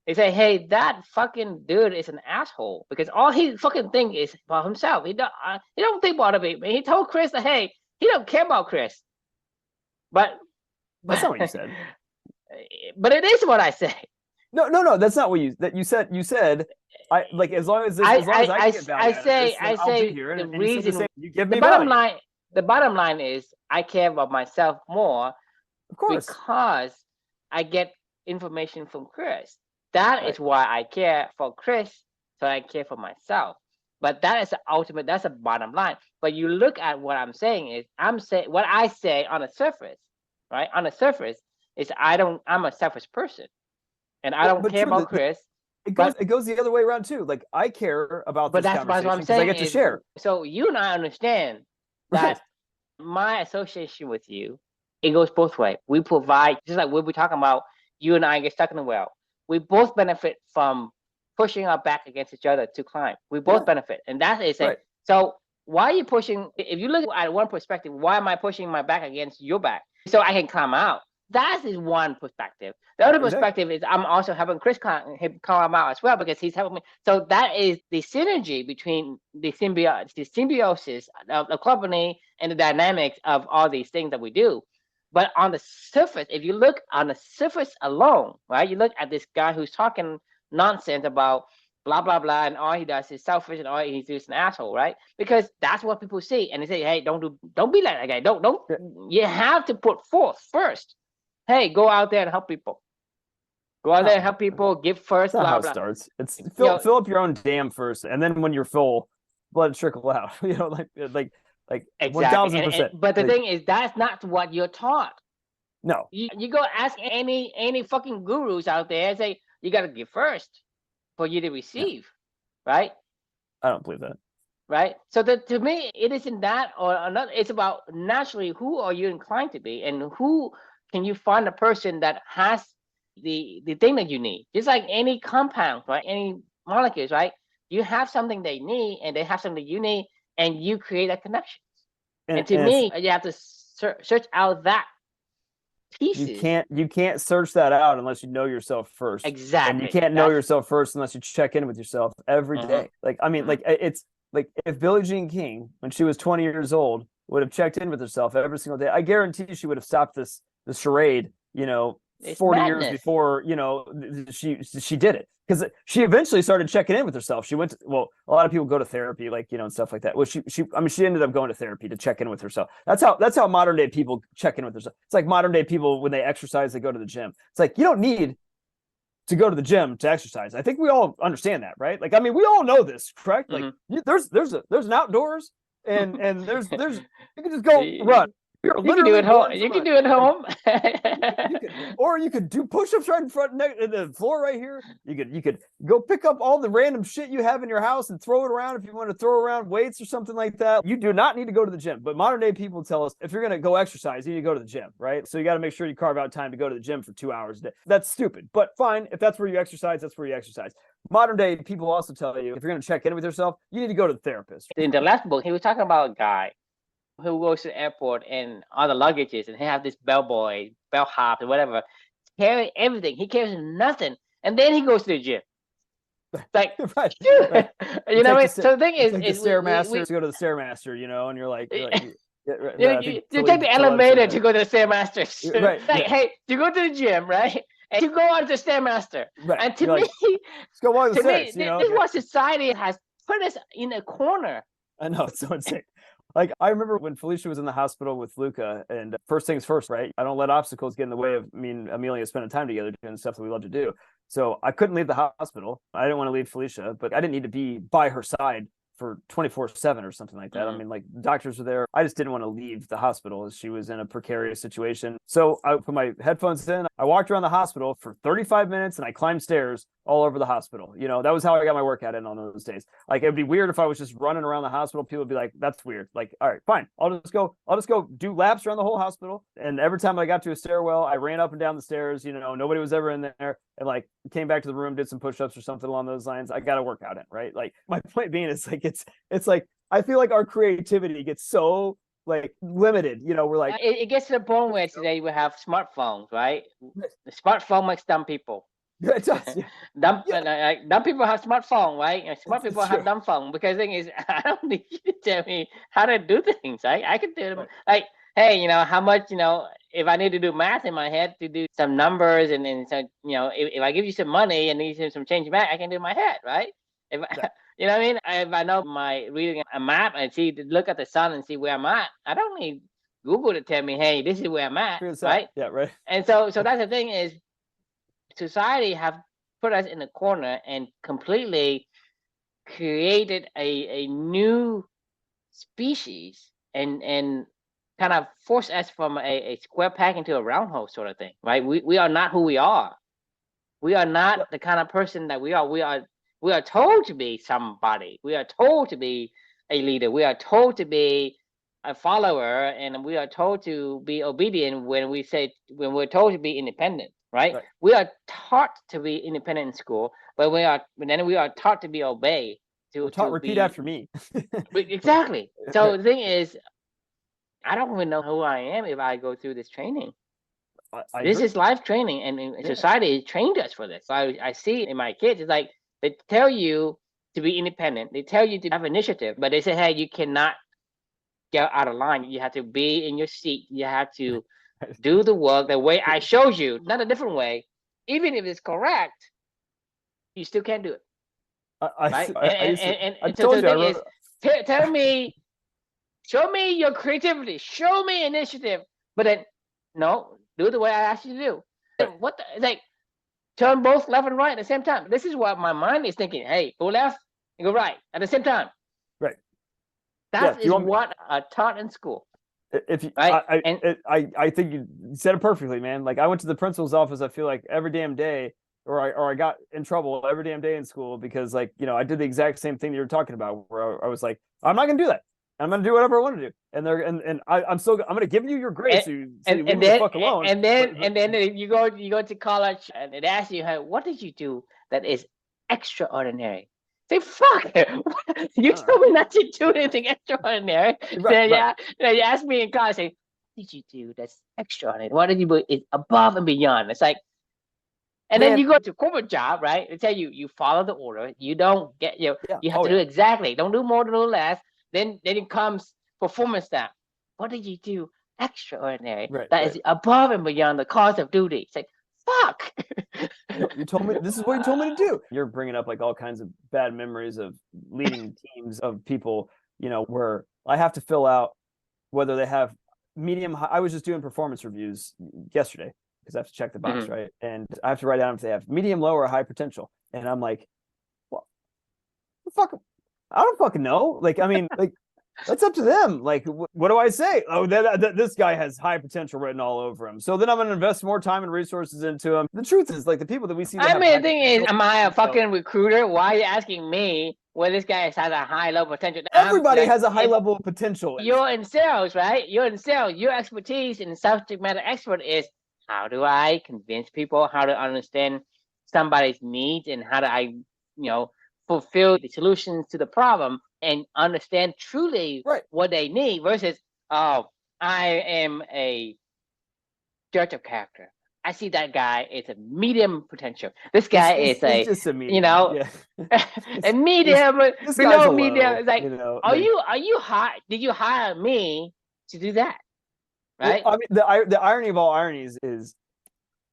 Speaker 1: they say, "Hey, that fucking dude is an asshole," because all he fucking think is about himself. He don't think about it. He told Chris that, hey, he don't care about Chris. But
Speaker 2: that's not what you said.
Speaker 1: But it is what I say.
Speaker 2: No. That's not what you said. You said I like as long as I can get value out of this, then I'll be here.
Speaker 1: the
Speaker 2: And you said the
Speaker 1: reason,
Speaker 2: same. You give
Speaker 1: the
Speaker 2: me
Speaker 1: bottom
Speaker 2: value.
Speaker 1: line, the bottom line is I care about myself more
Speaker 2: Of course.
Speaker 1: because I get information from Chris. That
Speaker 2: Right.
Speaker 1: is why I care for Chris, so I care for myself. But that is the ultimate, that's the bottom line. But you look at what I'm saying is, I'm saying what I say on the surface, right? On the surface is I'm a selfish person and I don't
Speaker 2: But
Speaker 1: care
Speaker 2: true,
Speaker 1: about Chris.
Speaker 2: it goes the other way around too. Like I care about
Speaker 1: But
Speaker 2: this
Speaker 1: that's what I'm
Speaker 2: conversation because I
Speaker 1: saying
Speaker 2: get to
Speaker 1: is,
Speaker 2: share.
Speaker 1: so you and I understand
Speaker 2: Right.
Speaker 1: that my association with you, it goes both ways. We provide, just like what we're talking about, you and I get stuck in the well. We both benefit from pushing our back against each other to climb. We both
Speaker 2: Yeah.
Speaker 1: benefit. And that is it.
Speaker 2: Right.
Speaker 1: So why are you pushing, if you look at one perspective, why am I pushing my back against your back? So I can climb out. That is one perspective. The other perspective is I'm also helping Chris climb out as well because he's helping me. So that is the synergy between the symbiosis of the company and the dynamics of all these things that we do. But on the surface, if you look on the surface alone, right, you look at this guy who's talking nonsense about blah blah blah, and all he does is selfish, and all he's just an asshole, right? Because that's what people see, and they say, "Hey, don't be like that guy. Don't." You have to put forth first. Hey, go out there and help people. Go out there and help people. Give first.
Speaker 2: That's not
Speaker 1: blah
Speaker 2: how
Speaker 1: blah.
Speaker 2: it starts. It's
Speaker 1: You
Speaker 2: fill up your own dam first, and then when you're full, let it trickle out. Like
Speaker 1: exactly.
Speaker 2: 1000%.
Speaker 1: But the thing is, that's not what you're taught.
Speaker 2: No.
Speaker 1: You go ask any fucking gurus out there and say you got to give first for you to receive, right?
Speaker 2: I don't believe that.
Speaker 1: Right. So to me, it isn't that or another. It's about naturally who are you inclined to be, and who can you find a person that has the thing that you need. Just like any compound, right? Any molecules, right? You have something they need, and they have something you need, and you create a connection. And to me, you have to search out that pieces.
Speaker 2: You can't search that out unless you know yourself first.
Speaker 1: Exactly.
Speaker 2: And you can't know yourself first unless you check in with yourself every day. Like I mean, like it's like if Billie Jean King, when she was 20 years old, would have checked in with herself every single day, I guarantee she would have stopped the charade, 40 years before, she did it. Because she eventually started checking in with herself. She went to, well, a lot of people go to therapy, like, and stuff like that. Well, she ended up going to therapy to check in with herself. That's how modern day people check in with themselves. It's like modern day people, when they exercise, they go to the gym. It's like, you don't need to go to the gym to exercise. I think we all understand that, right? Like, I mean, we all know this, correct? Like, there's an outdoors, and there's you can just go run.
Speaker 1: You can do it home. You can do it home.
Speaker 2: Or you could do push-ups right in front of the floor right here. You could go pick up all the random shit you have in your house and throw it around if you want to throw around weights or something like that. You do not need to go to the gym. But modern day people tell us if you're going to go exercise, you need to go to the gym, right? So you got to make sure you carve out time to go to the gym for 2 hours a day. That's stupid. But fine, if that's where you exercise, that's where you exercise. Modern day people also tell you if you're going to check in with yourself, you need to go to the therapist.
Speaker 1: In the last book, he was talking about a guy who goes to the airport and all the luggages, and he have this bellboy, bellhop, or whatever, carry everything. He carries nothing, and then he goes to the gym. Like,
Speaker 2: right.
Speaker 1: You know what? So the thing is,
Speaker 2: the Stairmaster to go to the Stairmaster, and you're like you
Speaker 1: take the elevator to go to the Stairmaster.
Speaker 2: Right.
Speaker 1: Like, hey, you go to the gym, right? And you go on to the Stairmaster.
Speaker 2: Right.
Speaker 1: And to me,
Speaker 2: let's go walk the stairs.
Speaker 1: This is what society has put us in a corner.
Speaker 2: I know, it's so insane. Like, I remember when Felicia was in the hospital with Luca, and first things first, right? I don't let obstacles get in the way of me and Amelia spending time together doing stuff that we love to do. So I couldn't leave the hospital. I didn't want to leave Felicia, but I didn't need to be by her side for 24/7 or something like that. I mean, like, doctors were there. I just didn't want to leave the hospital as she was in a precarious situation. So I put my headphones in. I walked around the hospital for 35 minutes and I climbed stairs all over the hospital. That was how I got my workout in on those days. Like, it'd be weird if I was just running around the hospital. People would be like, that's weird. Like, all right, fine. I'll just go do laps around the whole hospital. And every time I got to a stairwell, I ran up and down the stairs. Nobody was ever in there. And like came back to the room, did some push-ups or something along those lines. I got a workout in, right? Like, my point being is like, it's like, I feel like our creativity gets so like limited. We're like,
Speaker 1: it gets to the point where today we have smartphones, right? The smartphone makes dumb people.
Speaker 2: It does. Yeah.
Speaker 1: Dumb people have smartphone, right? And smart people have dumb phone, because the thing is, I don't need you to tell me how to do things. I can do them. Right. Like, hey, how much, if I need to do math in my head to do some numbers and so, if I give you some money and need some change back, I can do in my head, right? If you know what I mean? If I know my reading a map and look at the sun and see where I'm at, I don't need Google to tell me, hey, this is where I'm at, right?
Speaker 2: Yeah, right.
Speaker 1: And so that's the thing is, society have put us in a corner and completely created a new species and kind of forced us from a square peg into a round hole sort of thing, right? We are not who we are. We are not the kind of person that we are. We are told to be somebody. We are told to be a leader. We are told to be a follower, and we are told to be obedient when we're told to be independent, right? We are taught to be independent in school, but then we are taught to be obeyed.
Speaker 2: Repeat after me.
Speaker 1: Exactly. So the thing is, I don't even know who I am if I go through this training. This is life training, and society trained us for this. I see in my kids, it's like they tell you to be independent. They tell you to have initiative, but they say, hey, you cannot get out of line. You have to be in your seat. You have to do the work the way I showed you, not a different way. Even if it's correct, you still can't do it. Right? So the thing is, tell me, show me your creativity, show me initiative, but then no, do the way I asked you to do. What the, like, turn both left and right at the same time. This is what my mind is thinking. Hey, go left and go right at the same time.
Speaker 2: Right.
Speaker 1: That is what I taught in school.
Speaker 2: If you, right? I think you said it perfectly, man. Like, I went to the principal's office, I feel like every damn day, or I got in trouble every damn day in school because, like, I did the exact same thing that you're talking about, where I was like, I'm not gonna do that. I'm gonna do whatever I want to do, and I'm gonna give you your grade, so you leave me the fuck alone.
Speaker 1: And then you go to college, and it asks you, hey, what did you do that is extraordinary? Say, fuck it. You told me not to do anything extraordinary. Then you ask me in college, say, what did you do that's extraordinary? What did you do is above and beyond? It's like, and then you go to corporate job, right? They tell you follow the order. You don't get you have to do exactly. Don't do more, don't do less. Then it comes performance staff. What did you do extraordinary? That is above and beyond the cause of duty. It's like, fuck.
Speaker 2: You told me this is what you told me to do. You're bringing up like all kinds of bad memories of leading teams of people, where I have to fill out whether they have medium. I was just doing performance reviews yesterday because I have to check the box, right? And I have to write down if they have medium, low, or high potential. And I'm like, well, fuck. I don't fucking know. Like, I mean, like, that's up to them. Like, what do I say? Oh, this guy has high potential written all over him. So then I'm going to invest more time and resources into him. The truth is, like, the people that we see.
Speaker 1: I mean, the thing is, am I a fucking recruiter? Why are you asking me where this guy has a high level potential?
Speaker 2: Everybody has a high level of potential.
Speaker 1: You're in sales, right? You're in sales. Your expertise in subject matter expert is, how do I convince people how to understand somebody's needs, and how do I, fulfill the solutions to the problem and understand truly what they need, versus, I am a judge of character. I see that guy is a medium potential. This guy is
Speaker 2: just a medium,
Speaker 1: a medium, below medium. It's like, are you hire? Did you hire me to do that? Right.
Speaker 2: Well, I mean, the irony of all ironies is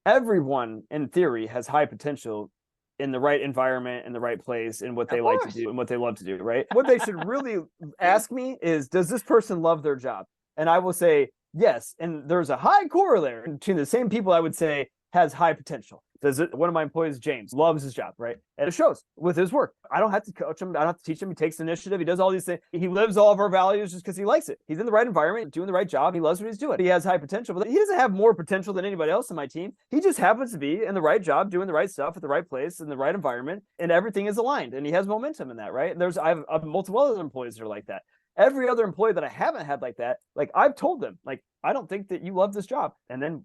Speaker 2: everyone in theory has high potential in the right environment, in the right place, in what they like to do and what they love to do, right? What they should really ask me is, does this person love their job? And I will say yes. And there's a high corollary between the same people I would say has high potential. One of my employees, James, loves his job, right? And it shows with his work. I don't have to coach him. I don't have to teach him. He takes initiative. He does all these things. He lives all of our values just because he likes it. He's in the right environment, doing the right job. He loves what he's doing. He has high potential, but he doesn't have more potential than anybody else in my team. He just happens to be in the right job, doing the right stuff at the right place, in the right environment, and everything is aligned. And he has momentum in that, right? I have multiple other employees that are like that. Every other employee that I haven't had like that, like, I've told them, like, I don't think that you love this job. And then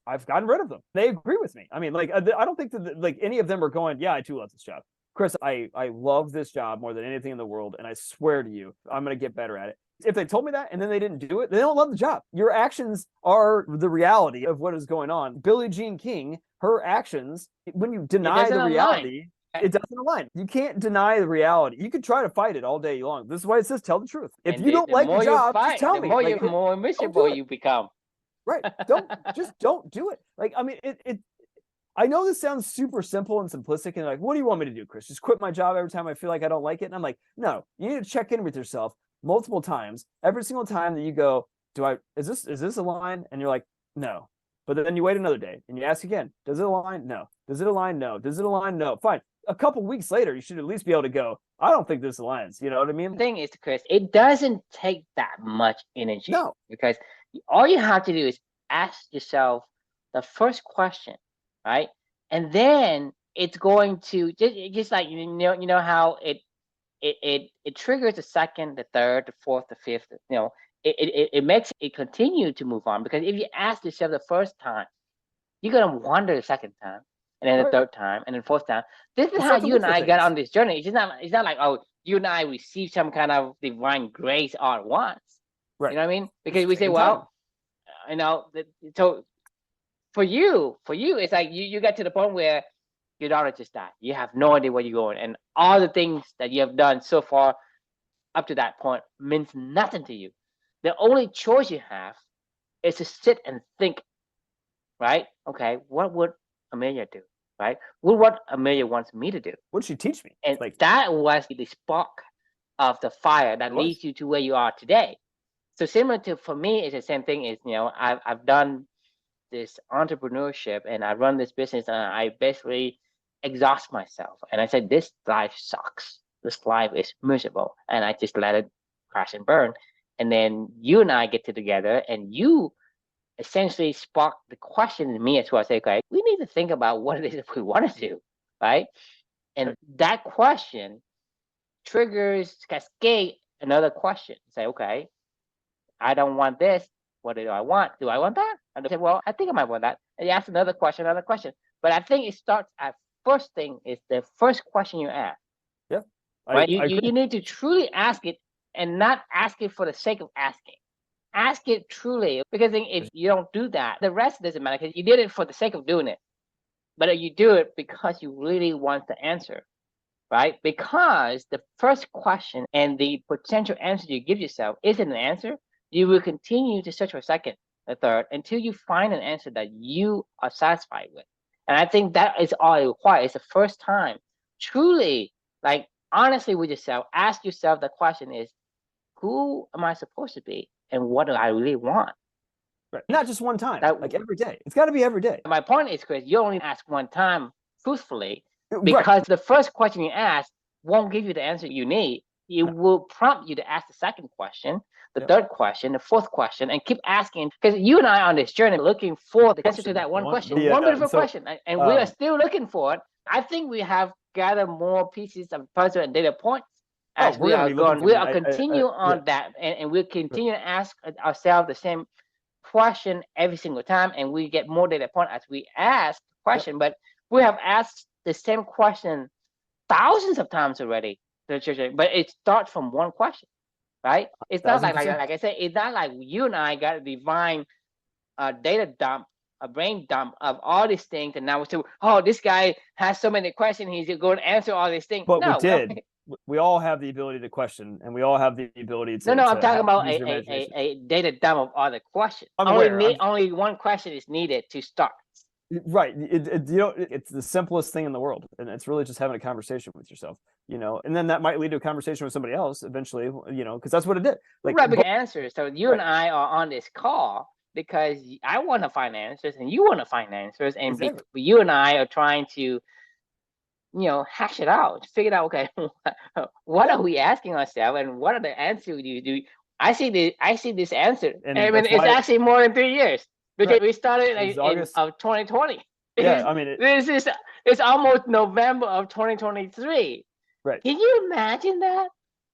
Speaker 2: I've gotten rid of them. They agree with me. I mean, like, I don't think that like any of them are going, yeah, I do love this job. Chris, I love this job more than anything in the world. And I swear to you, I'm going to get better at it. If they told me that and then they didn't do it, they don't love the job. Your actions are the reality of what is going on. Billie Jean King, her actions, when you deny the reality, it doesn't align. You can't deny the reality. You could try to fight it all day long. This is why it says tell the truth. If you don't like the job, just tell me.
Speaker 1: The more miserable you become.
Speaker 2: Right. Don't do it. Like, I mean, I know this sounds super simple and simplistic and like, what do you want me to do, Chris? Just quit my job every time I feel like I don't like it? And I'm like, no, you need to check in with yourself multiple times. Every single time that you go, is this a line? And you're like, no. But then you wait another day and you ask again, does it align? No. Does it align? No. Does it align? No. Fine. A couple weeks later, you should at least be able to go, I don't think this aligns. You know what I mean?
Speaker 1: The thing is, Chris, it doesn't take that much energy.
Speaker 2: No.
Speaker 1: Because all you have to do is ask yourself the first question, right? And then it's going to just like you know how it triggers the second, the third, the fourth, the fifth. It makes it continue to move on, because if you ask yourself the first time, you're gonna wonder the second time, and then the third time, and then the fourth time. This is how you and I got on this journey. It's not like, oh, you and I received some kind of divine grace all at once. Right. You know what I mean? Because we say, well, so for you, it's like you got to the point where your daughter just died. You have no idea where you're going, and all the things that you have done so far up to that point means nothing to you. The only choice you have is to sit and think, right? Okay, what would Amelia do, right? What Amelia wants me to do?
Speaker 2: What'd she teach me?
Speaker 1: And that was the spark of the fire that leads you to where you are today. So similar to, for me, it's the same thing. Is I've done this entrepreneurship and I run this business, and I basically exhaust myself. And I said, this life sucks. This life is miserable, and I just let it crash and burn. And then you and I get together, and you essentially spark the question in me as well. I say, okay, we need to think about what it is that we want to do, right? And that question triggers, cascade another question. Say, okay, I don't want this. What do I want? Do I want that? And I say, well, I think I might want that. And you ask another question. But I think it starts at first thing is the first question you ask.
Speaker 2: Yeah.
Speaker 1: Right? You need to truly ask it, and not ask it for the sake of asking. Ask it truly, because if you don't do that, the rest doesn't matter, because you did it for the sake of doing it. But you do it because you really want the answer, right? Because the first question and the potential answer you give yourself isn't an answer. You will continue to search for a second, a third, until you find an answer that you are satisfied with. And I think that is all it requires. It's the first time. Truly, like, honestly with yourself, ask yourself the question is, who am I supposed to be? And what do I really want?
Speaker 2: Right. Not just one time, like every day. It's got to be every day.
Speaker 1: My point is, Chris, you only ask one time truthfully, because the first question you ask won't give you the answer you need. It will prompt you to ask the second question, the third question, the fourth question, and keep asking. Because you and I are on this journey looking for the answer to that one question, one beautiful question, and we are still looking for it. I think we have gathered more pieces of puzzle and data points as we are going. We are continue on that, and we'll continue to ask ourselves the same question every single time, and we get more data point as we ask the question. But we have asked the same question thousands of times already, but it starts from one question, right? It's not like I said, it's not like you and I got a divine data dump, a brain dump of all these things, and now we say, oh, this guy has so many questions, he's going to answer all these things.
Speaker 2: But no, we did. We all have the ability to question, and we all have the ability to.
Speaker 1: No, I'm talking about a data dump of all the questions. Only one question is needed to start.
Speaker 2: Right. It's the simplest thing in the world, and it's really just having a conversation with yourself, and then that might lead to a conversation with somebody else eventually, because that's what it did.
Speaker 1: Because answers. So you and I are on this call because I want to find answers, and you want to find answers, and you and I are trying to, hash it out, figure out, okay, what are we asking ourselves, and what are the answers you do? I see this answer, and it's actually more than 3 years. Because we started in August of 2020.
Speaker 2: Yeah, I mean,
Speaker 1: it's almost November of 2023.
Speaker 2: Right.
Speaker 1: Can you imagine that?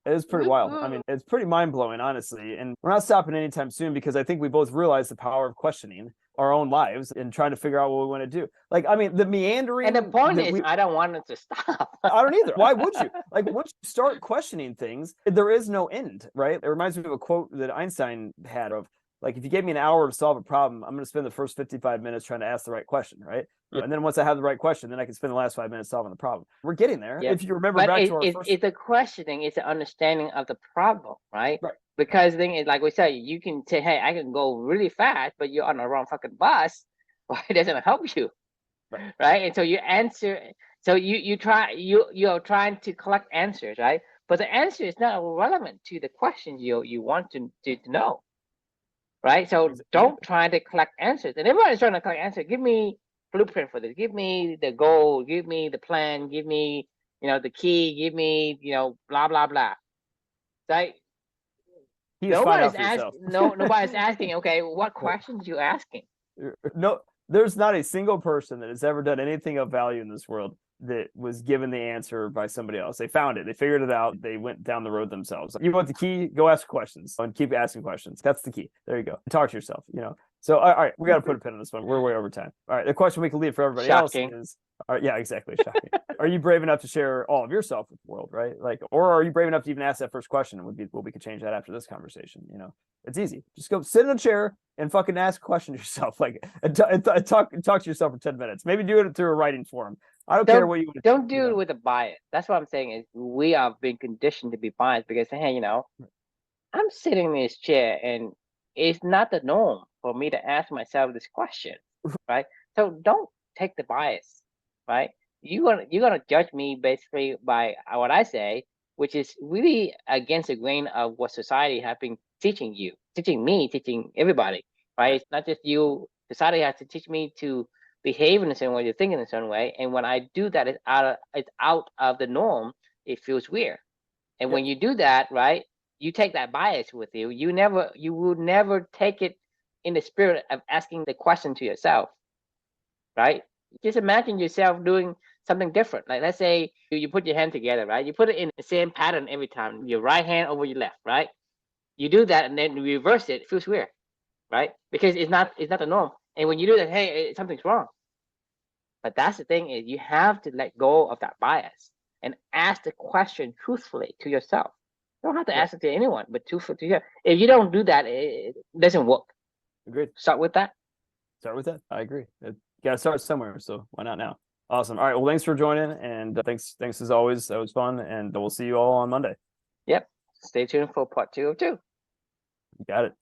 Speaker 2: It is pretty wild. I mean, it's pretty mind-blowing, honestly. And we're not stopping anytime soon, because I think we both realize the power of questioning our own lives and trying to figure out what we want to do. The meandering.
Speaker 1: And the point is, I don't want it to stop.
Speaker 2: I don't either. Why would you? Once you start questioning things, there is no end, right? It reminds me of a quote that Einstein had of, if you gave me an hour to solve a problem, I'm going to spend the first 55 minutes trying to ask the right question, right? Yeah. And then once I have the right question, then I can spend the last 5 minutes solving the problem. We're getting there. Yeah. If you remember back to our first...
Speaker 1: It's the questioning, it's the understanding of the problem, right? Because the thing is, like we said, you can say, hey, I can go really fast, but you're on the wrong fucking bus. Well, it doesn't help you. Right. And so you answer, so you're trying to collect answers, right? But the answer is not relevant to the question you want to know. Right. So don't try to collect answers. And everybody's trying to collect answers. Give me blueprint for this. Give me the goal. Give me the plan. Give me, the key. Give me, blah, blah, blah. Right. Nobody's asking. Nobody's asking. Okay, what questions you asking?
Speaker 2: No, there's not a single person that has ever done anything of value in this world that was given the answer by somebody else. They found it. They figured it out. They went down the road themselves. You want the key? Go ask questions and keep asking questions. That's the key. There you go. Talk to yourself. So, all right, we got to put a pin on this one. We're way over time. All right, the question we can leave for everybody else is, yeah, exactly. Shocking. Are you brave enough to share all of yourself with the world, right? Like, or are you brave enough to even ask that first question? And we could change that after this conversation. It's easy. Just go sit in a chair and fucking ask questions yourself. Like, and talk to yourself for 10 minutes. Maybe do it through a writing form. I don't care what you
Speaker 1: don't do it with a bias. That's what I'm saying is we are being conditioned to be biased because, hey, I'm sitting in this chair and it's not the norm for me to ask myself this question, right? So don't take the bias, right? You're gonna judge me basically by what I say, which is really against the grain of what society has been teaching you, teaching me, teaching everybody, right? It's not just you. Society has to teach me to behave in a certain way, to think in a certain way, and when I do that, it's out of the norm. It feels weird, and when you do that, right? You take that bias with you. You will never take it in the spirit of asking the question to yourself, right? Just imagine yourself doing something different. Like let's say you put your hand together, right? You put it in the same pattern every time. Your right hand over your left, right? You do that and then reverse it. It feels weird, right? Because it's not the norm. And when you do that, hey, something's wrong. But that's the thing is you have to let go of that bias and ask the question truthfully to yourself. You don't have to ask it to anyone, but truthfully to yourself. If you don't do that, it doesn't work.
Speaker 2: Agreed.
Speaker 1: Start with that.
Speaker 2: I agree. You got to start somewhere. So why not now? Awesome. All right. Well, thanks for joining. And thanks as always. That was fun. And we'll see you all on Monday.
Speaker 1: Yep. Stay tuned for part 2 of 2.
Speaker 2: Got it.